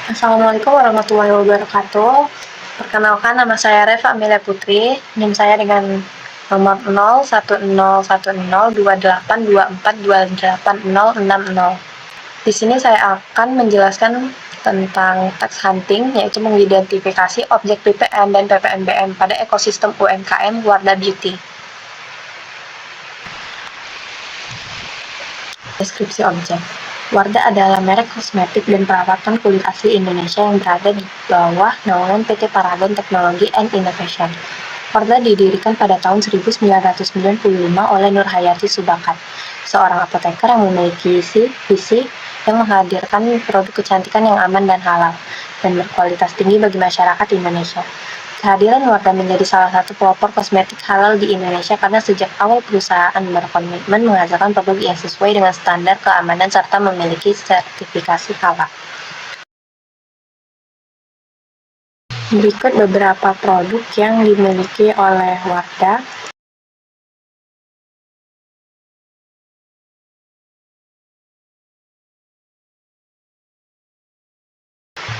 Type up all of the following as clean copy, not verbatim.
Assalamualaikum warahmatullahi wabarakatuh. Perkenalkan, nama saya Reva Amelia Putri. NIM saya dengan nomor 01010282428060. Di sini saya akan menjelaskan tentang tax hunting, yaitu mengidentifikasi objek PPN dan PPNBM pada ekosistem UMKM Wardah Beauty. Deskripsi objek. Wardah adalah merek kosmetik dan perawatan kulit asli Indonesia yang berada di bawah naungan PT Paragon Technology and Innovation. Wardah didirikan pada tahun 1995 oleh Nur Hayati Subakat, seorang apoteker yang memiliki visi yang menghadirkan produk kecantikan yang aman dan halal, dan berkualitas tinggi bagi masyarakat Indonesia. Kehadiran Wardah menjadi salah satu pelopor kosmetik halal di Indonesia karena sejak awal perusahaan berkomitmen menghasilkan produk yang sesuai dengan standar keamanan serta memiliki sertifikasi halal. Berikut beberapa produk yang dimiliki oleh Wardah.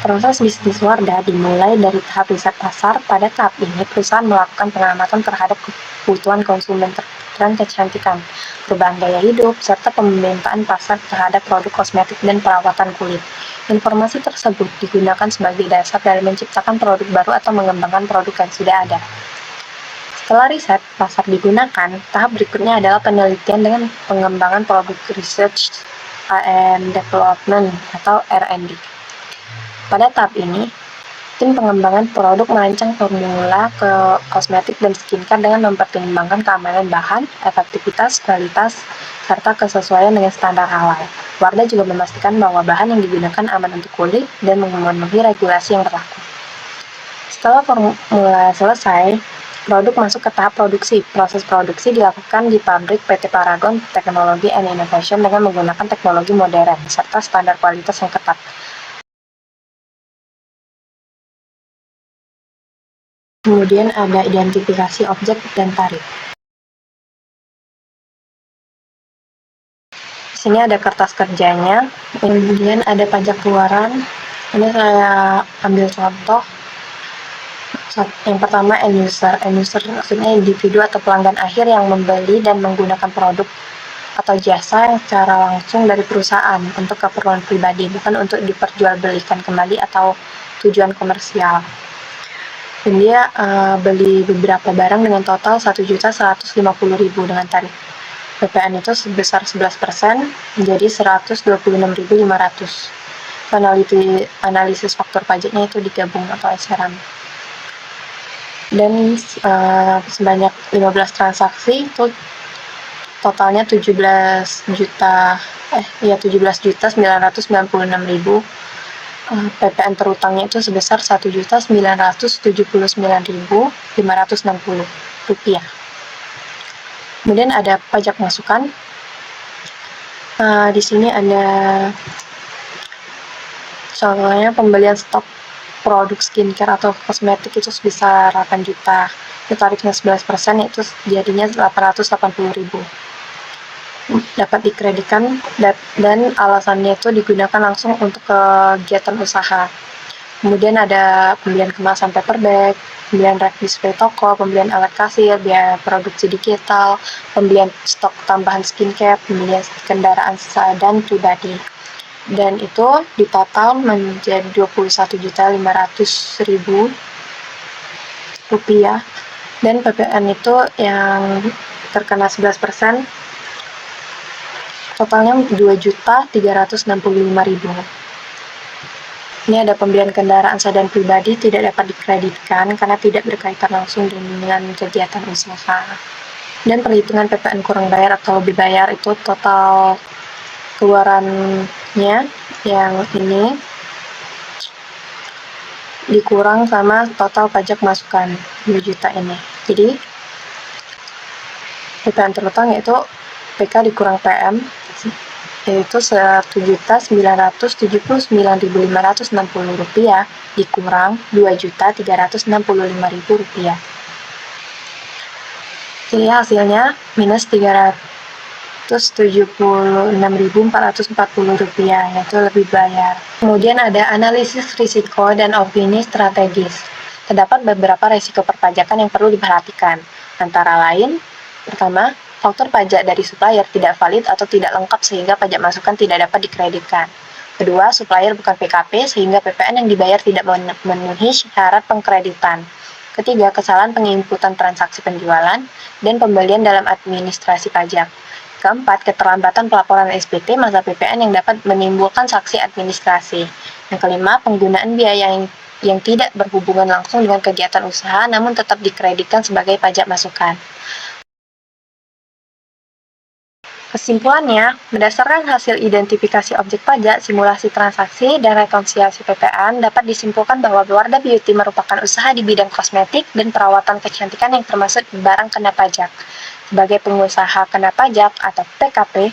Proses bisnis Wardah dimulai dari tahap riset pasar. Pada tahap ini, perusahaan melakukan pengamatan terhadap kebutuhan konsumen tren kecantikan, perubahan gaya hidup, serta pemetaan pasar terhadap produk kosmetik dan perawatan kulit. Informasi tersebut digunakan sebagai dasar dalam menciptakan produk baru atau mengembangkan produk yang sudah ada. Setelah riset pasar digunakan, tahap berikutnya adalah penelitian dengan pengembangan produk research and development atau R&D. Pada tahap ini, tim pengembangan produk merancang formula ke kosmetik dan skincare dengan mempertimbangkan keamanan bahan, efektivitas, kualitas, serta kesesuaian dengan standar halal. Wardah juga memastikan bahwa bahan yang digunakan aman untuk kulit dan memenuhi regulasi yang berlaku. Setelah formula selesai, produk masuk ke tahap produksi. Proses produksi dilakukan di pabrik PT Paragon Technology and Innovation dengan menggunakan teknologi modern serta standar kualitas yang ketat. Kemudian ada identifikasi objek dan tarif. Di sini ada kertas kerjanya, kemudian ada pajak keluaran. Ini saya ambil contoh. Yang pertama, end user. End user maksudnya individu atau pelanggan akhir yang membeli dan menggunakan produk atau jasa yang secara langsung dari perusahaan untuk keperluan pribadi, bukan untuk diperjualbelikan kembali atau tujuan komersial. Dan dia beli beberapa barang dengan total 1.150.000 dengan tarif PPN itu sebesar 11%, menjadi 126.500. Analisis faktor pajaknya itu digabung atau eceran. Dan sebanyak 15 transaksi itu totalnya 17.996.000. PPN terutangnya itu sebesar Rp1.979.560. Kemudian ada pajak masukan. Di sini ada contohnya pembelian stok produk skincare atau kosmetik itu sebesar 8 juta. Itu tarifnya 11%, itu jadinya 880.000. Dapat dikreditkan dan alasannya itu digunakan langsung untuk kegiatan usaha. Kemudian ada pembelian kemasan paper bag, pembelian rak display toko, pembelian alat kasir, biaya produksi digital, pembelian stok tambahan skincare, pembelian kendaraan sedan pribadi. Dan itu di total menjadi Rp21.500.000. Dan PPN itu yang terkena 11%, totalnya Rp2.365.000. Ini ada pembelian kendaraan sedan pribadi tidak dapat dikreditkan karena tidak berkaitan langsung dengan kegiatan usaha. Dan perhitungan PPN kurang bayar atau lebih bayar itu total keluarannya yang ini dikurang sama total pajak masukan 2 juta ini. Jadi PPN terutang yaitu PK dikurang PM yaitu Rp1.979.560 dikurang Rp2.365.000. Jadi hasilnya minus Rp476.440, yaitu lebih bayar. Kemudian ada analisis risiko dan opini strategis. Terdapat beberapa risiko perpajakan yang perlu diperhatikan, antara lain, pertama, faktur pajak dari supplier tidak valid atau tidak lengkap sehingga pajak masukan tidak dapat dikreditkan. Kedua, supplier bukan PKP sehingga PPN yang dibayar tidak memenuhi syarat pengkreditan. Ketiga, kesalahan penginputan transaksi penjualan dan pembelian dalam administrasi pajak. Keempat, keterlambatan pelaporan SPT masa PPN yang dapat menimbulkan sanksi administrasi. Yang kelima, penggunaan biaya yang tidak berhubungan langsung dengan kegiatan usaha namun tetap dikreditkan sebagai pajak masukan. Kesimpulannya, berdasarkan hasil identifikasi objek pajak, simulasi transaksi, dan rekonsiliasi PPN, dapat disimpulkan bahwa Wardah Beauty merupakan usaha di bidang kosmetik dan perawatan kecantikan yang termasuk barang kena pajak. Sebagai pengusaha kena pajak atau PKP,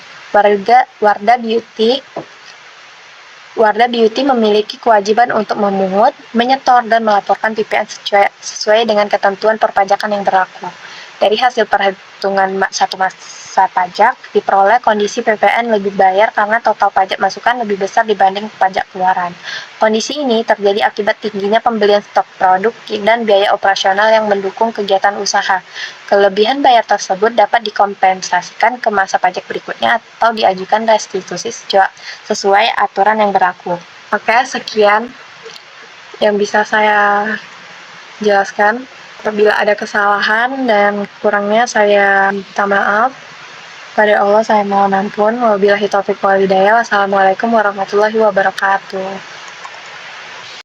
Wardah Beauty memiliki kewajiban untuk memungut, menyetor, dan melaporkan PPN sesuai dengan ketentuan perpajakan yang berlaku. Dari hasil perhitungan satu masa pajak, diperoleh kondisi PPN lebih bayar karena total pajak masukan lebih besar dibanding pajak keluaran. Kondisi ini terjadi akibat tingginya pembelian stok produk dan biaya operasional yang mendukung kegiatan usaha. Kelebihan bayar tersebut dapat dikompensasikan ke masa pajak berikutnya atau diajukan restitusi sesuai aturan yang berlaku. Oke, sekian yang bisa saya jelaskan. Apabila ada kesalahan dan kurangnya saya minta maaf. Pada Allah saya mohon ampun. Wabillahi taufiq wal hidayah. Wassalamualaikum warahmatullahi wabarakatuh.